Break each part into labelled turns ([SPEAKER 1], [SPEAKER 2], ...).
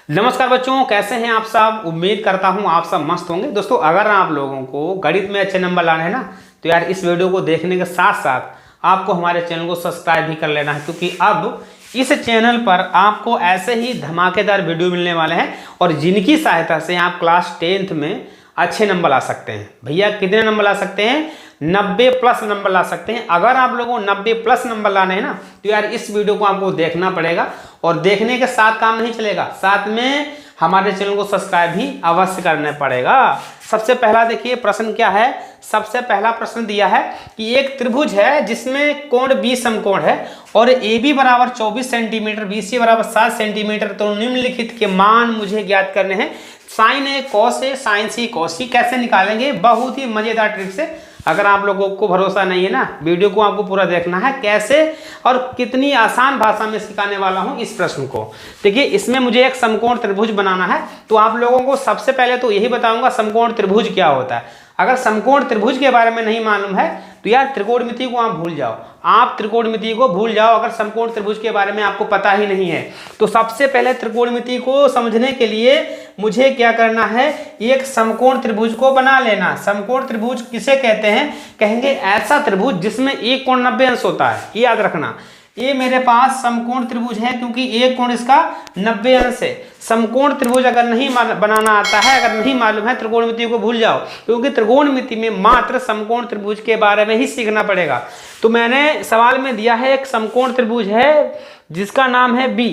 [SPEAKER 1] नमस्कार बच्चों, कैसे हैं आप सब। उम्मीद करता हूं आप सब मस्त होंगे। दोस्तों, अगर आप लोगों को गणित में अच्छे नंबर लाने हैं ना, तो यार इस वीडियो को देखने के साथ साथ आपको हमारे चैनल को सब्सक्राइब भी कर लेना है, क्योंकि अब इस चैनल पर आपको ऐसे ही धमाकेदार वीडियो मिलने वाले हैं और जिनकी सहायता से आप क्लास 10th में अच्छे नंबर ला सकते हैं। भैया कितने नंबर ला सकते हैं? 90 प्लस नंबर ला सकते हैं। अगर आप लोगों को 90 प्लस नंबर लाने हैं ना, तो यार इस वीडियो को आपको देखना पड़ेगा और देखने के साथ काम नहीं चलेगा, साथ में हमारे चैनल को सब्सक्राइब भी अवश्य करना पड़ेगा। सबसे पहला देखिए प्रश्न क्या है। सबसे पहला प्रश्न दिया है कि एक त्रिभुज है जिसमें कोण 20 समकोण है और AB बराबर 24 सेंटीमीटर, BC बराबर 7 सेंटीमीटर। तो निम्नलिखित के मान मुझे ज्ञात करने हैं। Sign A cos A, sign C cos सी कैसे निकालेंगे, बहुत ही मजेदार ट्रिक से। अगर आप लोगों को भरोसा नहीं है ना, वीडियो को आपको पूरा देखना है, कैसे और कितनी आसान भाषा में सिखाने वाला हूं इस प्रश्न को। देखिए, इसमें मुझे एक समकोण त्रिभुज बनाना है, तो आप लोगों को सबसे पहले तो यही बताऊंगा समकोण त्रिभुज क्या होता है। अगर समकोण त्रिभुज के बारे में नहीं मालूम है तो यार त्रिकोणमिति को आप भूल जाओ, आप त्रिकोणमिति को भूल जाओ। अगर समकोण त्रिभुज के बारे में आपको पता ही नहीं है तो सबसे पहले त्रिकोणमिति को समझने के लिए मुझे क्या करना है, एक समकोण त्रिभुज को बना लेना। समकोण त्रिभुज किसे कहते हैं? कहेंगे ऐसा त्रिभुज जिसमें एक कोण 90 अंश होता है। ये याद रखना, ये मेरे पास समकोण त्रिभुज है क्योंकि एक कोण इसका 90 अंश है। समकोण त्रिभुज अगर नहीं बनाना आता है, अगर नहीं मालूम है, त्रिकोणमिति को भूल जाओ, क्योंकि त्रिकोणमिति में मात्र समकोण त्रिभुज के बारे में ही सीखना पड़ेगा। तो मैंने सवाल में दिया है एक समकोण त्रिभुज है जिसका नाम है बी।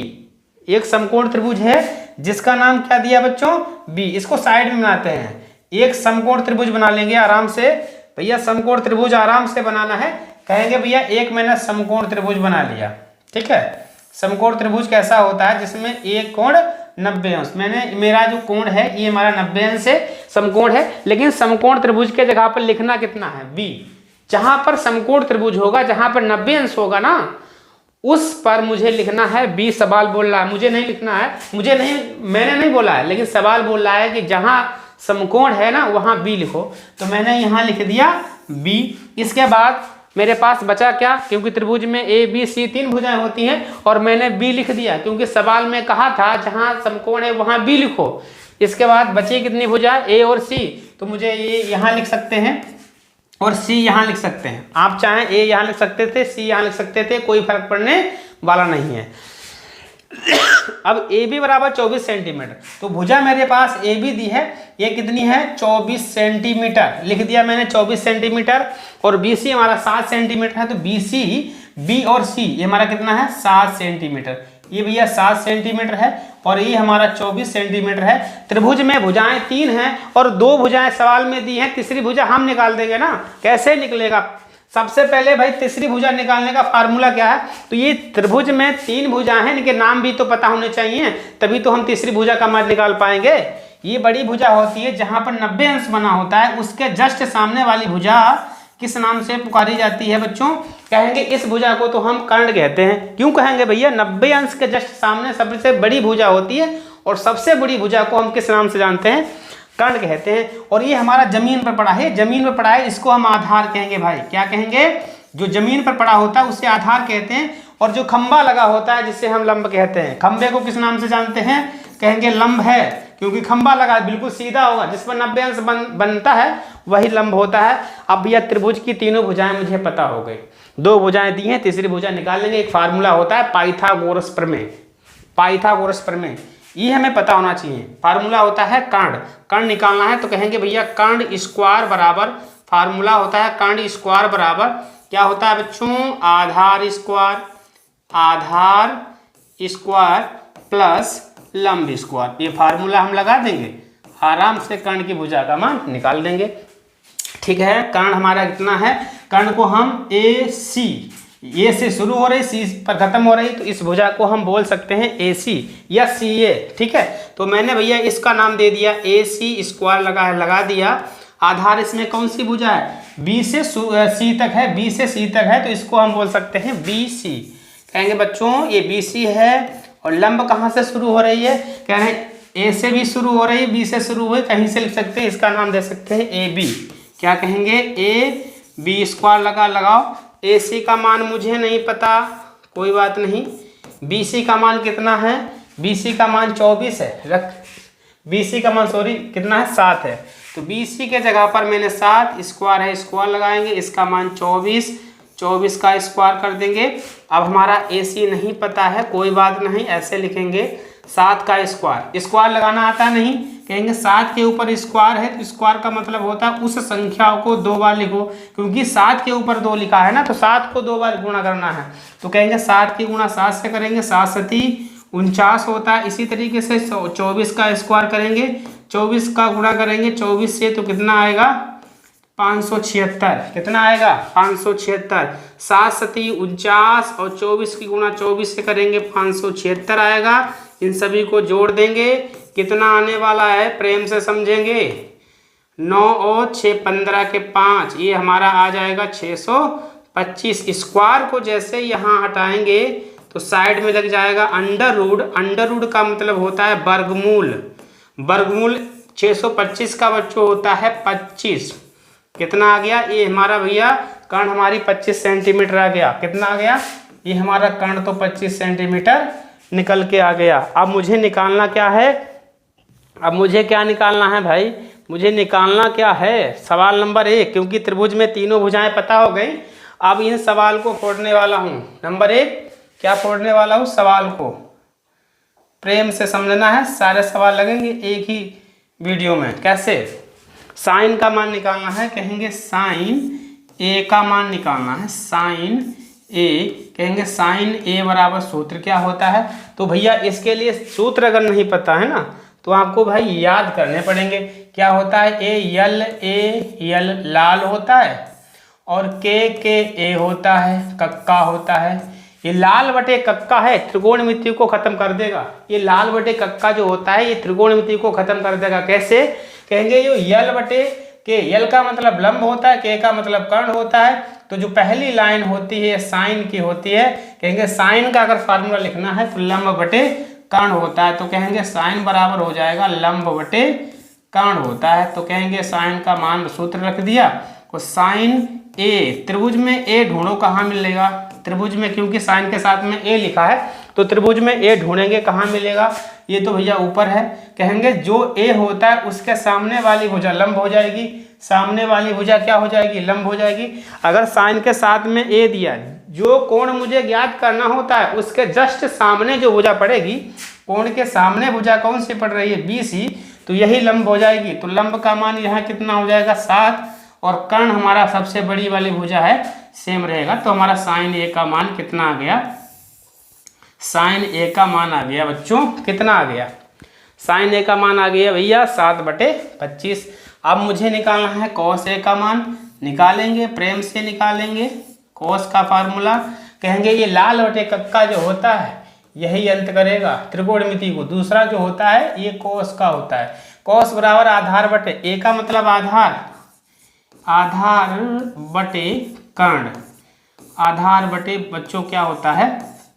[SPEAKER 1] एक समकोण त्रिभुज है जिसका नाम क्या दिया बच्चों? बी। इसको साइड में बनाते हैं, एक समकोण त्रिभुज बना लेंगे आराम से। भैया समकोण त्रिभुज आराम से बनाना है। कहेंगे भैया एक मैंने समकोण त्रिभुज बना लिया, ठीक है। समकोण त्रिभुज कैसा होता है? जिसमें एक कोण 90 अंश। मेरा जो कोण है ये हमारा 90 अंश से समकोण है, लेकिन समकोण त्रिभुज के जगह पर लिखना कितना है? बी। जहां पर समकोण त्रिभुज होगा, जहां पर 90 अंश होगा ना, उस पर मुझे लिखना है बी। सवाल बोल रहा है, मुझे नहीं लिखना है, मैंने नहीं बोला है, लेकिन सवाल बोल रहा है कि जहां समकोण है ना वहां बी लिखो। तो मैंने यहां लिख दिया बी। इसके बाद मेरे पास बचा क्या? क्योंकि त्रिभुज में ए बी सी 3 भुजाएं होती हैं और मैंने बी लिख दिया, क्योंकि सवाल में कहा था जहां समकोण है वहां बी लिखो। इसके बाद बची कितनी भुजा? ए और सी। तो मुझे ये यहां लिख सकते हैं और सी यहां लिख सकते हैं। आप चाहें ए यहां लिख सकते थे, सी यहां लिख सकते थे, कोई फर्क पड़ने वाला नहीं है। अब ए बी बराबर 24 सेंटीमीटर, तो भुजा मेरे पास ए बी दी है, ये कितनी है? 24 सेंटीमीटर लिख दिया मैंने, 24 सेंटीमीटर। और बी सी हमारा 7 सेंटीमीटर है, तो बी सी, बी और सी ये हमारा कितना है? 7 सेंटीमीटर। ये भैया 7 सेंटीमीटर है और ये हमारा 24 सेंटीमीटर है। त्रिभुज में भुजाएं 3 हैं और 2 भुजाएं सवाल में दी हैं, तीसरी भुजा हम निकाल देंगे ना। कैसे निकलेगा? सबसे पहले भाई तीसरी भुजा निकालने का फार्मूला क्या है? तो ये त्रिभुज में 3 भुजाएं हैं, इनके नाम भी तो पता होने चाहिए, तभी तो हम तीसरी भुजा का मान निकाल पाएंगे। ये बड़ी भुजा होती है जहां पर 90 अंश बना होता है, उसके जस्ट सामने वाली भुजा किस नाम से पुकारी जाती है बच्चों? कहेंगे इस भुजा को तो हम कर्ण कहते हैं। क्यों कहेंगे भैया? 90 अंश के जस्ट सामने सबसे बड़ी भुजा होती है और सबसे बड़ी भुजा को हम किस नाम से जानते हैं? कर्ण कहते हैं। और ये हमारा जमीन पर पड़ा है, जमीन पर पड़ा है, इसको हम आधार कहेंगे। भाई क्या कहेंगे? जो जमीन पर पड़ा होता है उसे आधार कहते हैं। और जो खंबा लगा होता है जिसे हम लंब कहते हैं, खंबे को किस नाम से जानते हैं? कहेंगे लंब है, क्योंकि खंबा लगा बिल्कुल सीधा होगा, जिस पर 90 अंश बनता है वही लंब होता है। अब भैया त्रिभुज की तीनों भुजाएं मुझे पता हो गई, 2 भुजाएं दी हैं, तीसरी भुजा निकाल लेंगे। एक फार्मूला होता है पाइथागोरस प्रमेय, पाइथागोरस प्रमेय, ये हमें पता होना चाहिए। फार्मूला होता है कर्ण, कर्ण निकालना है तो कहेंगे भैया कर्ण स्क्वायर बराबर, फार्मूला होता है कर्ण स्क्वायर बराबर क्या होता है बच्चों? आधार स्क्वायर, आधार स्क्वायर प्लस लंब स्क्वायर। ये फार्मूला हम लगा देंगे, आराम से कर्ण की भुजा का मान निकाल देंगे। ठीक है, कर्ण हमारा कितना है? कर्ण को हम ए सी, ये से शुरू हो रही, सी पर खत्म हो रही, तो इस भुजा को हम बोल सकते हैं ए सी या सी ए। ठीक है, तो मैंने भैया इसका नाम दे दिया ए सी स्क्वायर लगा दिया। आधार इसमें कौन सी भुजा है? बी से सी तक है, बी से सी तक है, तो इसको हम बोल सकते हैं बी सी। कहेंगे बच्चों ये बी सी है और लंब कहाँ से शुरू हो रही है? कह रहे हैं ए से भी शुरू हो रही है, बी से शुरू हुई, कहीं से लिख सकते हैं, इसका नाम दे सकते हैं ए बी। क्या कहेंगे? ए बी स्क्वायर लगाओ। ए सी का मान मुझे नहीं पता, कोई बात नहीं। बी सी का मान कितना है? BC का मान 24 है, BC का मान सॉरी कितना है 7 है, तो BC के जगह पर मैंने 7 स्क्वायर है, स्क्वायर लगाएंगे, इसका मान 24, 24 का स्क्वायर कर देंगे। अब हमारा AC नहीं पता है, कोई बात नहीं, ऐसे लिखेंगे 7 का स्क्वायर, स्क्वायर लगाना आता नहीं, कहेंगे 7 के ऊपर स्क्वायर है तो स्क्वायर का मतलब होता है उस संख्या को 2 बार लिखो, क्योंकि 7 के ऊपर 2 लिखा है ना, तो 7 को 2 बार गुणा करना है, तो कहेंगे 7 की गुणा 7 से करेंगे, 7 सती 49 होता है। इसी तरीके से 24 का स्क्वायर करेंगे, 24 का गुणा करेंगे 24 से, तो कितना आएगा 576, कितना आएगा 576, 7 सती 49 और 24 की गुणा 24 से करेंगे 576 आएगा। इन सभी को जोड़ देंगे, कितना आने वाला है प्रेम से समझेंगे, 9 और 6 15 के 5, ये हमारा आ जाएगा 625। स्क्वायर को जैसे यहाँ हटाएंगे तो साइड में लग जाएगा अंडर रूट, अंडर रूट का मतलब होता है वर्गमूल, वर्गमूल 625 का बच्चों होता है 25, कितना आ गया, ये हमारा भैया कर्ण हमारी 25 सेंटीमीटर आ गया, कितना आ गया, ये हमारा कर्ण तो 25 सेंटीमीटर निकल के आ गया। अब मुझे निकालना क्या है, अब मुझे क्या निकालना है भाई, मुझे निकालना क्या है सवाल नंबर 1, क्योंकि त्रिभुज में तीनों भुजाएं पता हो गई। अब इन सवाल को फोड़ने वाला हूँ, नंबर 1 क्या फोड़ने वाला हूँ, सवाल को प्रेम से समझना है, सारे सवाल लगेंगे एक ही वीडियो में। कैसे, साइन का मान निकालना है, कहेंगे साइन A का मान निकालना है, साइन A, कहेंगे साइन A बराबर सूत्र क्या होता है, तो भैया इसके लिए सूत्र अगर नहीं पता है ना तो आपको भाई याद करने पड़ेंगे। क्या होता है, A लाल होता है और K A होता है, कक्का होता है, ये लाल बटे कक्का है, त्रिकोणमिति को खत्म कर देगा, ये लाल बटे कक्का जो होता है ये त्रिकोणमिति को खत्म कर देगा। कैसे, कहेंगे ये यल बटे के, यल का मतलब लंब होता है, के का मतलब कर्ण होता है, तो जो पहली लाइन होती है साइन की होती है, कहेंगे साइन का अगर फार्मूला लिखना है तो लंब बटे कर्ण होता है, तो कहेंगे साइन बराबर हो जाएगा लंब बटे कर्ण होता है, तो कहेंगे साइन का मान सूत्र रख दिया, तो साइन A, त्रिभुज में A ढूंढो कहाँ मिलेगा, त्रिभुज में क्योंकि साइन के साथ में A लिखा है तो त्रिभुज में A ढूंढेंगे कहाँ मिलेगा, ये तो भैया ऊपर है, कहेंगे जो A होता है उसके सामने वाली भुजा लंब हो जाएगी, सामने वाली भुजा क्या हो जाएगी, लंब हो जाएगी। अगर साइन के साथ में A दिया, जो कोण मुझे ज्ञात करना होता है उसके जस्ट सामने जो भुजा पड़ेगी, कोण के सामने भुजा कौन सी पड़ रही है, BC, तो यही लंब हो जाएगी, तो लंब का मान यहाँ कितना हो जाएगा 7, और कर्ण हमारा सबसे बड़ी वाली भुजा है सेम रहेगा, तो हमारा साइन A का मान कितना आ गया, साइन A का मान आ गया बच्चों, कितना आ गया, साइन A का मान आ गया भैया 7/25। अब मुझे निकालना है कॉस A का मान, निकालेंगे प्रेम से निकालेंगे, कॉस का फार्मूला, कहेंगे ये लाल बटे कक्का जो होता है यही अंत करेगा त्रिकोणमिति को, दूसरा जो होता है ये कॉस का होता है, कॉस बराबर आधार बटे, A का मतलब आधार, आधार बटे कर्ण, आधार बटे बच्चों क्या होता है,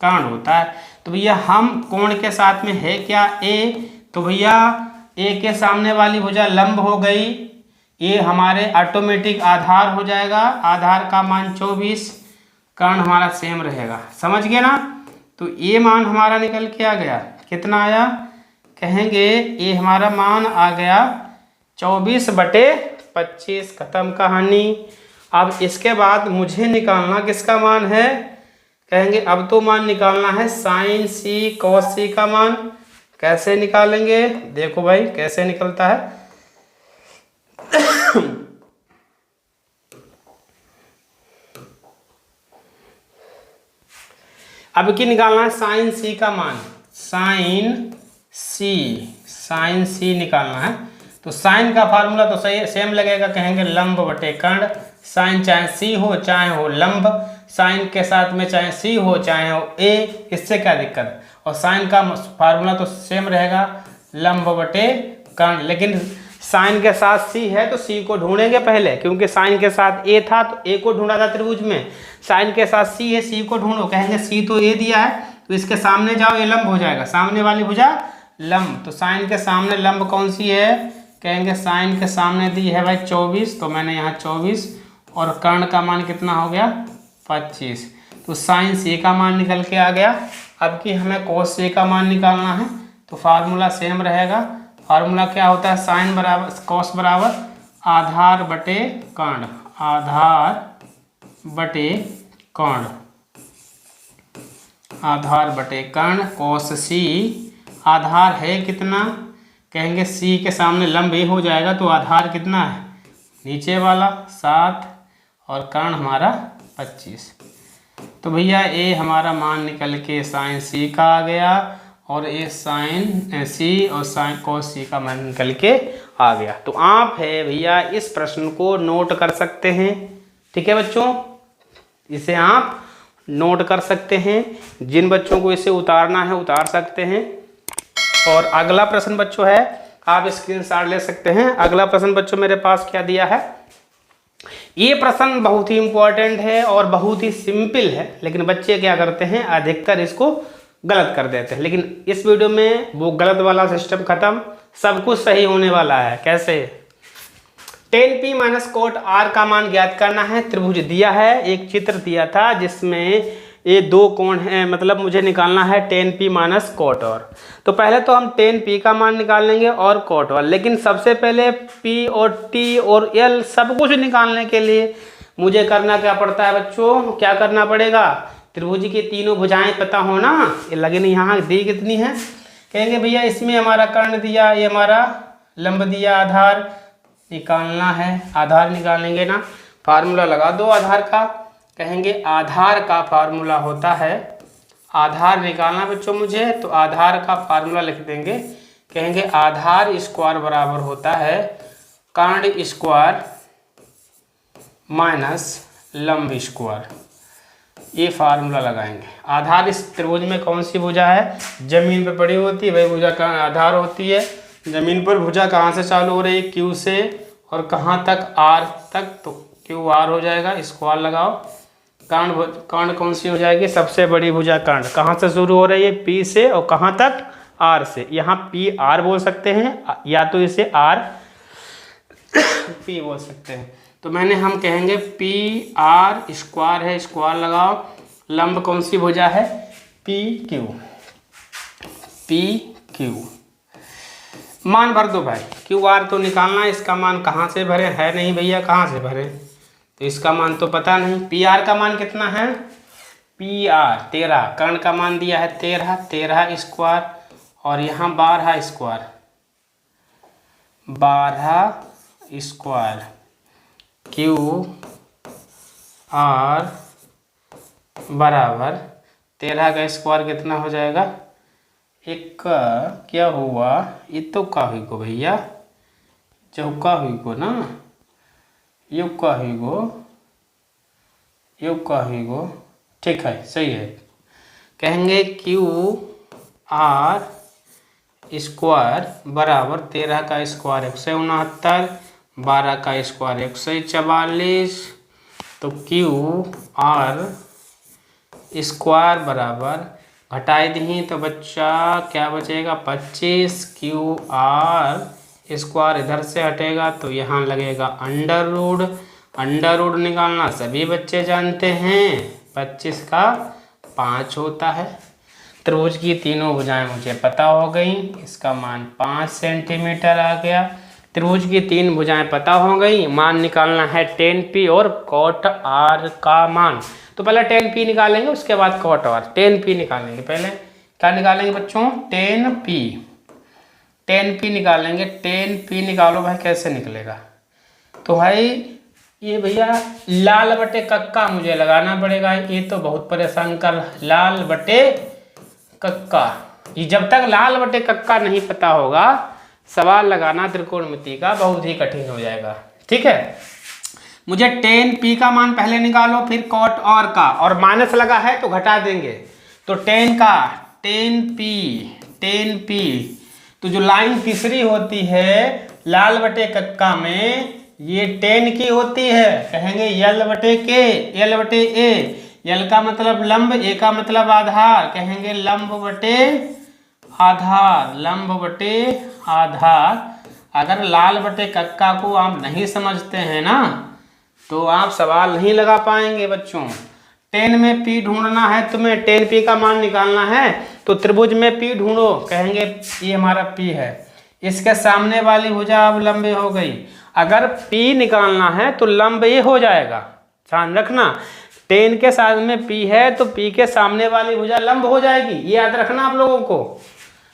[SPEAKER 1] कर्ण होता है। तो भैया हम कोण के साथ में है क्या A, तो भैया A के सामने वाली भुजा लंब हो गई, ये हमारे ऑटोमेटिक आधार हो जाएगा, आधार का मान 24, कर्ण हमारा सेम रहेगा, समझ गए ना। तो ये मान हमारा निकल के आ गया, कितना आया, कहेंगे ये हमारा मान आ गया 24/25, खत्म कहानी। अब इसके बाद मुझे निकालना किसका मान है, कहेंगे अब तो मान निकालना है साइन C cos C का मान। कैसे निकालेंगे, देखो भाई कैसे निकलता है अब की निकालना है साइन C का मान, साइन C निकालना है, तो साइन का फार्मूला तो सही सेम लगेगा, कहेंगे लंब बटे कर्ण, साइन चाहे C हो चाहे हो लंब, साइन के साथ में चाहे C हो चाहे हो A, इससे क्या दिक्कत, और साइन का फार्मूला तो सेम रहेगा लंब बटे कर्ण, लेकिन साइन के साथ C है तो C को ढूंढेंगे पहले, क्योंकि साइन के साथ A था तो A को ढूंढा था त्रिभुज में, साइन के साथ C है, C को ढूंढो, कहेंगे C तो A दिया है तो इसके सामने जाओ, ये लंब हो जाएगा, सामने वाली भुजा लंब, तो साइन के सामने लंब कौन सी है, कहेंगे साइन के सामने दी है भाई 24, तो मैंने यहाँ 24, और कर्ण का मान कितना हो गया 25, तो साइन C का मान निकल के आ गया अब कि हमें cos a का मान निकालना है तो फार्मूला सेम रहेगा। फार्मूला क्या होता है, साइन बराबर cos बराबर आधार बटे कर्ण, आधार बटे कर्ण, आधार बटे कर्ण cos c। आधार है कितना, कहेंगे c के सामने लंब a हो जाएगा तो आधार कितना है, नीचे वाला 7 और कर्ण हमारा 25। तो भैया a हमारा मान निकल के साइन c का आ गया और a साइन c और साइन cos c का मान निकल के आ गया। तो आप है भैया इस प्रश्न को नोट कर सकते हैं। ठीक है बच्चों, इसे आप नोट कर सकते हैं। जिन बच्चों को इसे उतारना है उतार सकते हैं। और अगला प्रश्न बच्चों है, आप स्क्रीनशॉट ले सकते हैं। अगला प्रश्न बच्चों मेरे पास क्या दिया है, ये प्रश्न बहुत ही इंपॉर्टेंट है और बहुत ही सिंपल है, लेकिन बच्चे क्या करते हैं अधिकतर इसको गलत कर देते हैं। लेकिन इस वीडियो में वो गलत वाला सिस्टम खत्म, सब कुछ सही होने वाला है। कैसे, tan p minus cot r का मान ज्ञात करना है। त्रिभुज दिया है, एक चित्र दिया था जिसमें ये दो कोण हैं, मतलब मुझे निकालना है tan p minus cot r। तो पहले तो हम tan p का मान निकाल लेंगे और कोट r, लेकिन सबसे पहले p और t और l सब कुछ निकालने के लिए मुझे करना क्या पड़ता है बच्चों, क्या करना पड़ेगा, त्रिभुज की तीनों भुजाएं पता हो ना। ये लगन यहाँ दी कितनी है, कहेंगे भैया इसमें हमारा कर्ण दिया, ये हमारा लंब दिया, आधार निकालना है। आधार निकालेंगे ना, फार्मूला लगा दो आधार का। कहेंगे आधार का फार्मूला होता है, आधार निकालना बच्चों मुझे, तो आधार का फार्मूला लिख देंगे। कहेंगे आधार स्क्वायर बराबर होता है कर्ण स्क्वायर माइनस लंब स्क्वायर। ये फार्मूला लगाएंगे। आधार इस त्रिभुज में कौन सी भुजा है, जमीन पर पड़ी होती है वही भुजा का आधार होती है। जमीन पर भुजा कहाँ से चालू हो रही है, क्यू से, और कहाँ तक, आर तक, तो क्यू आर हो जाएगा। स्क्वायर लगाओ। कर्ण कौन सी हो जाएगी, सबसे बड़ी भुजा कर्ण कहाँ से शुरू हो रही है, पी से, और कहाँ तक, आर से। यहाँ पी आर बोल सकते हैं या तो इसे आर पी बोल सकते हैं। तो हम कहेंगे पी आर स्क्वायर है, स्क्वायर लगाओ। लंब कौन सी भुजा है, पी क्यू, पी क्यू। मान भर दो भाई, क्यू आर तो निकालना है, इसका मान कहाँ से भरे, है नहीं भैया, कहाँ से भरे, तो इसका मान तो पता नहीं। पी आर का मान कितना है, पी आर 13, कर्ण का मान दिया है 13, 13 स्क्वायर, और यहाँ 12 स्क्वायर, 12 स्क्वायर। क्यू आर बराबर 13 का स्क्वायर कितना हो जाएगा, एक का क्या हुआ, ये तो का हुई को भैया, चौका हुई को ना, योग का हुई को, योग का हुई को, ठीक है, सही है। कहेंगे क्यू आर स्क्वायर बराबर 13 का स्क्वायर 169, 12 का स्क्वायर 144, तो क्यू आर स्क्वायर बराबर घटाई दी तो बच्चा क्या बचेगा 25। क्यू आर स्क्वायर इधर से हटेगा तो यहाँ लगेगा अंडर रूट। अंडर रूट निकालना सभी बच्चे जानते हैं, 25 का 5 होता है। त्रिभुज की तीनों भुजाएं मुझे पता हो गई, इसका मान 5 सेंटीमीटर आ गया। त्रिभुज की तीन भुजाएं पता हो गई, मान निकालना है tan p और cot r का मान। तो पहले tan p निकालेंगे, उसके बाद cot r। tan p निकालेंगे, पहले क्या निकालेंगे बच्चों, tan p, tan p निकालेंगे। tan p निकालो भाई, कैसे निकलेगा, तो भाई ये भैया लाल बटे कक्का मुझे लगाना पड़ेगा। ये तो बहुत परेशान कर, लाल बटे कक्का, ये जब तक लाल बटे कक्का नहीं पता होगा सवाल लगाना त्रिकोणमिति का बहुत ही कठिन हो जाएगा। ठीक है, मुझे tan p का मान पहले निकालो, फिर cot r का, और माइनस लगा है तो घटा देंगे। तो tan का, tan p, तो जो लाइन तीसरी होती है लाल बटे कक्का में, ये tan की होती है। कहेंगे l बटे के, l बटे a, l का मतलब लंब, a का मतलब आधार। कहेंगे लंब बटे आधार, लंब बटे आधार। अगर लाल बटे कक्का को आप नहीं समझते हैं ना तो आप सवाल नहीं लगा पाएंगे बच्चों। टेन में पी ढूंढना है तुम्हें, टेन पी का मान निकालना है तो त्रिभुज में पी ढूंढो, कहेंगे ये हमारा पी है, इसके सामने वाली भुजा अब लंब हो गई। अगर पी निकालना है तो लंब ये हो जाएगा, ध्यान रखना, टेन के साथ में पी है तो पी के सामने वाली भुजा लंब हो जाएगी, ये याद रखना आप लोगों को,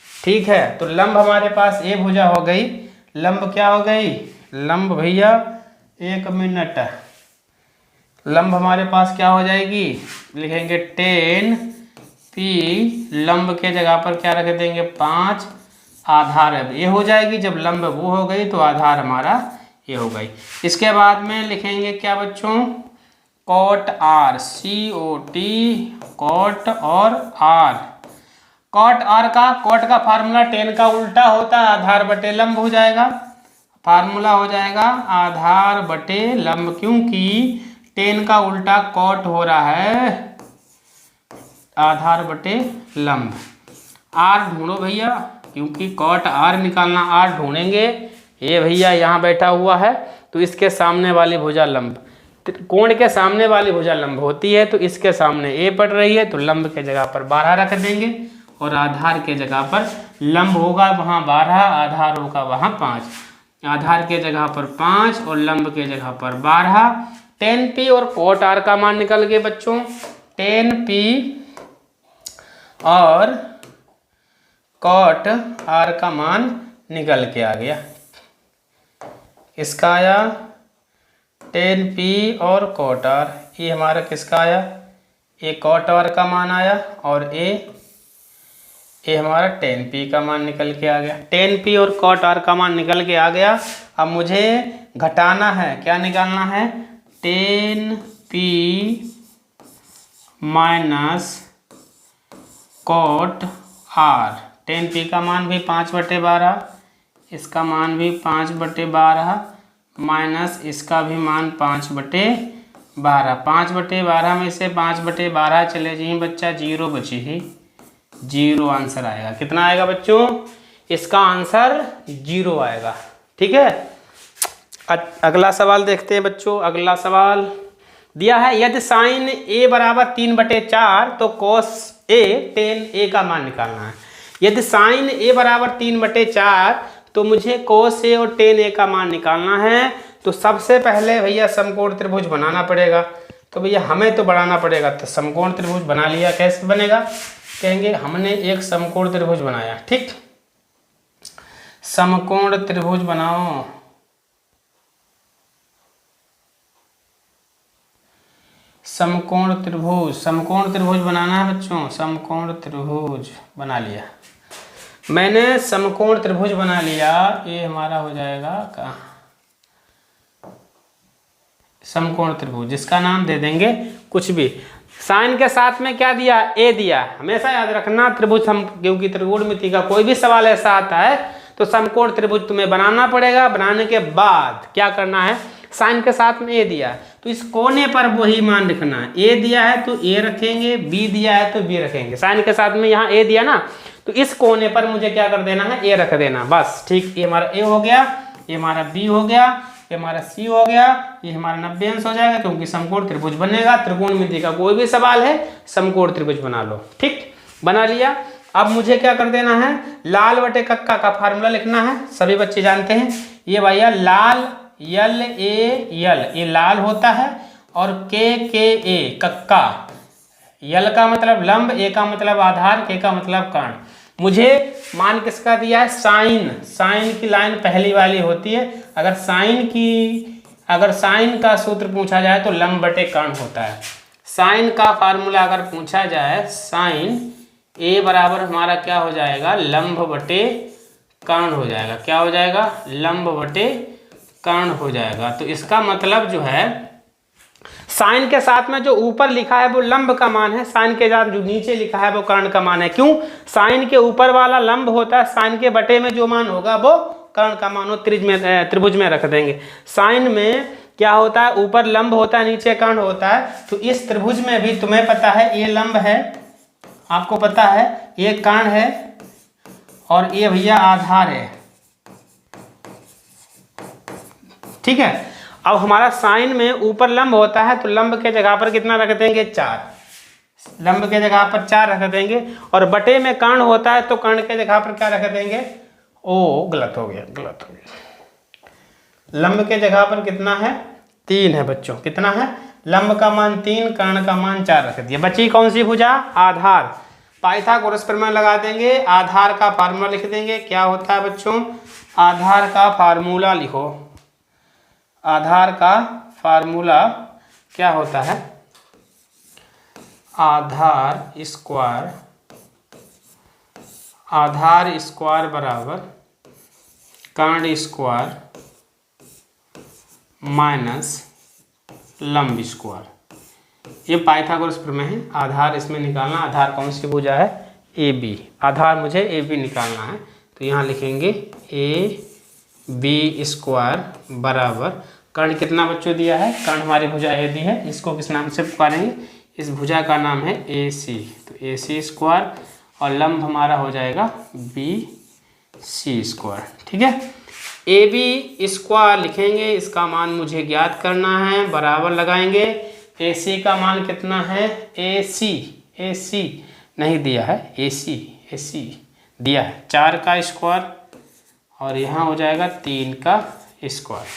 [SPEAKER 1] ठीक है। तो लंब हमारे पास ये भुजा हो गई, लंब क्या हो गई, लंब भैया 1 मिनट, लंब हमारे पास क्या हो जाएगी, लिखेंगे 10 पी, लंब के जगह पर क्या रख देंगे 5, आधार अब ये हो जाएगी, जब लंब वो हो गई तो आधार हमारा ये हो गई। इसके बाद में लिखेंगे क्या बच्चों, कॉट आर, COT, कॉट और आर, कॉट आर का, कॉट का फार्मूला टेन का उल्टा होता है, आधार बटे लंब हो जाएगा, फार्मूला हो जाएगा आधार बटे लंब, क्योंकि टेन का उल्टा कॉट हो रहा है, आधार बटे लंब। आर ढूंढो भैया, क्योंकि कॉट आर निकालना, आर ढूंढेंगे, ये भैया यहाँ बैठा हुआ है तो इसके सामने वाली भुजा लंब, कोण के सामने वाली भुजा लंब होती है तो इसके सामने ए पड़ रही है तो लंब के जगह पर 12 रख देंगे और आधार के जगह पर लंब होगा वहाँ 12, आधार होगा वहाँ 5, आधार के जगह पर 5 और लंब के जगह पर 12। 10p और कॉट आर का मान निकल गए बच्चों, 10p और कॉट आर का मान निकल के आ गया, इसका आया 10p और कॉट आर, ये हमारा किसका आया, ये कॉट आर का मान आया और ये हमारा 10p का मान निकल के आ गया। 10p और कॉट आर का मान निकल के आ गया। अब मुझे घटाना है, क्या निकालना है, 10p minus cot R, 10p का मान भी 5/12, इसका मान भी 5/12 माइनस इसका भी मान 5/12, 5/12 में से 5/12 चले जाइए बच्चा, 0 बची ही, 0 आंसर आएगा। कितना आएगा बच्चों, इसका आंसर 0 आएगा, ठीक है। अगला सवाल देखते हैं बच्चों। अगला सवाल दिया है, यदि साइन a बराबर 3/4 तो कॉस a tan a का मान निकालना है। यदि साइन a बराबर 3/4 तो मुझे कॉस a और tan a का मान निकालना है। तो सबसे पहले भैया समकोण त्रिभुज बनाना पड़ेगा, तो भैया हमें तो बनाना पड़ेगा, तो समकोण त्रिभुज बना लिया। कैसे बनेगा, कहेंगे हमने एक समकोण त्रिभुज बनाया, ठीक, समकोण त्रिभुज बनाओ, समकोण त्रिभुज बनाना है बच्चों, समकोण त्रिभुज बना लिया मैंने, समकोण त्रिभुज बना लिया, ये हमारा हो जाएगा का समकोण त्रिभुज, जिसका नाम दे देंगे कुछ भी। साइन के साथ में क्या दिया, ए दिया, हमेशा याद रखना त्रिभुज, क्योंकि त्रिकोणमिति का कोई भी सवाल ऐसा आता है तो समकोण त्रिभुज तुम्हें बनाना पड़ेगा। बनाने के बाद क्या करना है, साइन के साथ में ए दिया तो इस कोने पर वही मान लिखना है, ए दिया है तो ए रखेंगे, बी दिया है तो बी रखेंगे। साइन के साथ में यहाँ ए दिया ना, तो इस कोने पर मुझे क्या कर देना है, ए रख देना, बस, ठीक। ये हमारा ए हो गया, ये हमारा बी हो गया, ये हमारा सी हो गया, ये हमारा 90 अंश हो जाएगा, क्योंकि समकोण त्रिभुज बनेगा। त्रिकोणमिति का कोई भी सवाल है समकोण त्रिभुज बना लो, ठीक, बना लिया। अब मुझे क्या कर देना है, लाल बटे कक्का का फार्मूला लिखना है, सभी बच्चे जानते हैं। ये भैया लाल, यल ए यल, ये लाल होता है, और के ए कक्का, यल का मतलब लंब, ए का मतलब आधार, के का मतलब कर्ण। मुझे मान किसका दिया है, साइन, साइन की लाइन पहली वाली होती है। अगर साइन का सूत्र पूछा जाए तो लंब बटे कर्ण होता है। साइन का फार्मूला अगर पूछा जाए, साइन ए बराबर हमारा क्या हो जाएगा, लंब बटे कर्ण हो जाएगा। क्या हो जाएगा, लंब बटे कर्ण हो जाएगा। तो इसका मतलब जो है, साइन के साथ में जो ऊपर लिखा है वो लंब का मान है, साइन के साथ जो नीचे लिखा है वो कर्ण का मान है। क्यों, साइन के ऊपर वाला लंब होता है, साइन के बटे में जो मान होगा वो कर्ण का मान हो, त्रिभुज में रख देंगे। साइन में क्या होता है, ऊपर लंब होता है, नीचे कर्ण होता है। तो इस त्रिभुज में भी तुम्हें पता है ये लंब है, आपको पता है ये कर्ण है, और ये भैया आधार है, ठीक है। अब हमारा साइन में ऊपर लंब होता है तो लंब के जगह पर कितना रख देंगे 4, लंब के जगह पर 4 रख देंगे। और बटे में कर्ण होता है तो कर्ण के जगह पर क्या रख देंगे, ओ गलत हो गया, गलत हो गया। लंब के जगह पर कितना है 3 है बच्चों, कितना है, लंब का मान 3, कर्ण का मान 4 रख दिया। बची कौन सी भुजा, आधार। पाइथागोरस प्रमेय लगा देंगे, आधार का फार्मूला लिख देंगे। क्या होता है बच्चों, आधार का फार्मूला लिखो। आधार का फार्मूला क्या होता है, आधार स्क्वायर बराबर कर्ण स्क्वायर माइनस लंब स्क्वायर। ये पाइथागोरस प्रमेय है। आधार इसमें निकालना, आधार कौन सी भुजा है, ए बी। आधार मुझे ए बी निकालना है तो यहाँ लिखेंगे ए बी स्क्वायर बराबर कर्ण कितना बच्चों दिया है, कर्ण हमारी भुजा ए दी है, इसको किस नाम से पुकारेंगे, इस भुजा का नाम है ए सी, तो ए सी स्क्वायर और लंब हमारा हो जाएगा बी सी स्क्वायर। ठीक है, ए बी स्क्वायर लिखेंगे, इसका मान मुझे ज्ञात करना है, बराबर लगाएंगे। ए सी का मान कितना है, ए सी नहीं दिया है, ए सी दिया है 4 का स्क्वायर और यहाँ हो जाएगा 3 का स्क्वायर।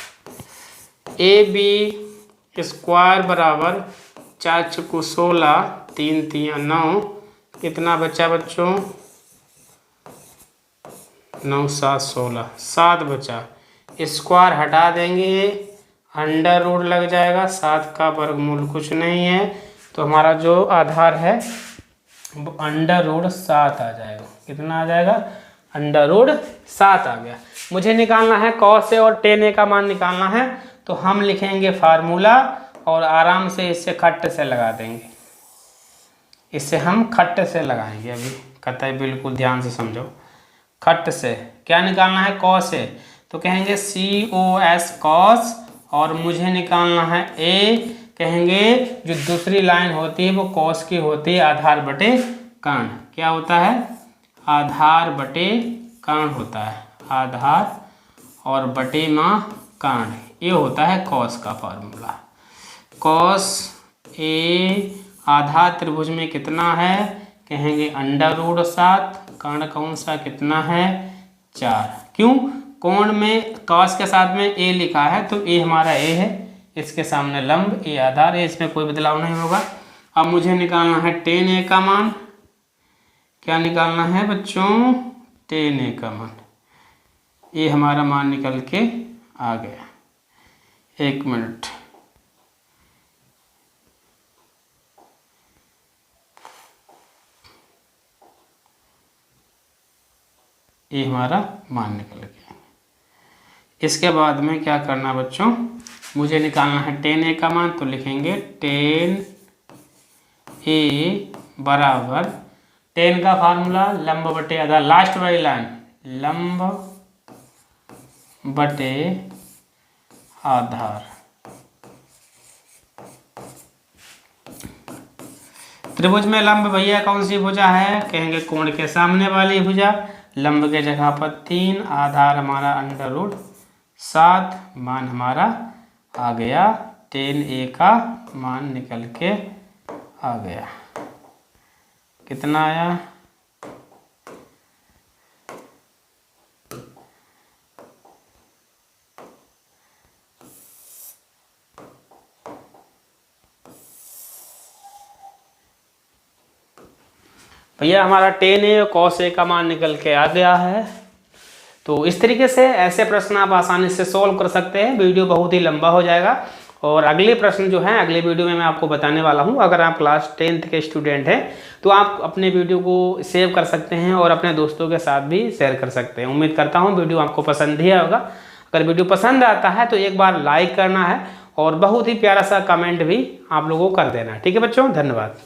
[SPEAKER 1] ए बी स्क्वायर बराबर 4 चौको 16, 3 3 9, कितना बचा बच्चों, 9 7 16, 7 बचा। स्क्वायर हटा देंगे, अंडर रूट लग जाएगा, 7 का वर्गमूल कुछ नहीं है, तो हमारा जो आधार है वो अंडर रूट 7 आ जाएगा। कितना आ जाएगा, अंडर रूट 7 आ गया। मुझे निकालना है cos ए और tan ए का मान निकालना है, तो हम लिखेंगे फार्मूला और आराम से इससे खट्ट से लगा देंगे, इससे हम खट्ट से लगाएंगे। अभी कतई बिल्कुल ध्यान से समझो, खट्ट से क्या निकालना है, cos ए, तो कहेंगे COS cos, और मुझे निकालना है A, कहेंगे जो दूसरी लाइन होती है वो cos की होती है, आधार बटे कर्ण। क्या होता है, आधार बटे कर्ण होता है, आधार और बटे माँ कर्ण, ये होता है cos का फार्मूला। cos A आधार त्रिभुज में कितना है, कहेंगे अंडर रूट 7, कर्ण कौन सा कितना है 4। क्यों, कोण में cos के साथ में a लिखा है तो a हमारा a है, इसके सामने लंब a आधार है, इसमें कोई बदलाव नहीं होगा। अब मुझे निकालना है tan a का मान, क्या निकालना है बच्चों, tan a का मान। ये हमारा मान निकल के आ गया, 1 मिनट, ये हमारा मान निकल गया। इसके बाद में क्या करना बच्चों, मुझे निकालना है tan a का मान, तो लिखेंगे tan a बराबर, tan का फार्मूला लंब बटे आधार, लास्ट वाली लाइन लंब बटे आधार। त्रिभुज में लंब भैया कौन सी भुजा है, कहेंगे कोण के सामने वाली भुजा, लंब के जगह पर 3, आधार हमारा अंडर रूट 7, मान हमारा आ गया, tan a का मान निकल के आ गया। कितना आया, भैया हमारा tan a और cos a का मान निकल के आ गया है। तो इस तरीके से ऐसे प्रश्न आप आसानी से सॉल्व कर सकते हैं। वीडियो बहुत ही लंबा हो जाएगा और अगले प्रश्न जो हैं अगले वीडियो में मैं आपको बताने वाला हूं। अगर आप क्लास 10th के स्टूडेंट हैं तो आप अपने वीडियो को सेव कर सकते हैं और अपने दोस्तों के साथ भी शेयर कर सकते हैं। उम्मीद करता हूं वीडियो आपको पसंद ही आएगा। अगर वीडियो पसंद आता है तो एक बार लाइक करना है और बहुत ही प्यारा सा कमेंट भी आप लोगों को कर देना है। ठीक है बच्चों, धन्यवाद।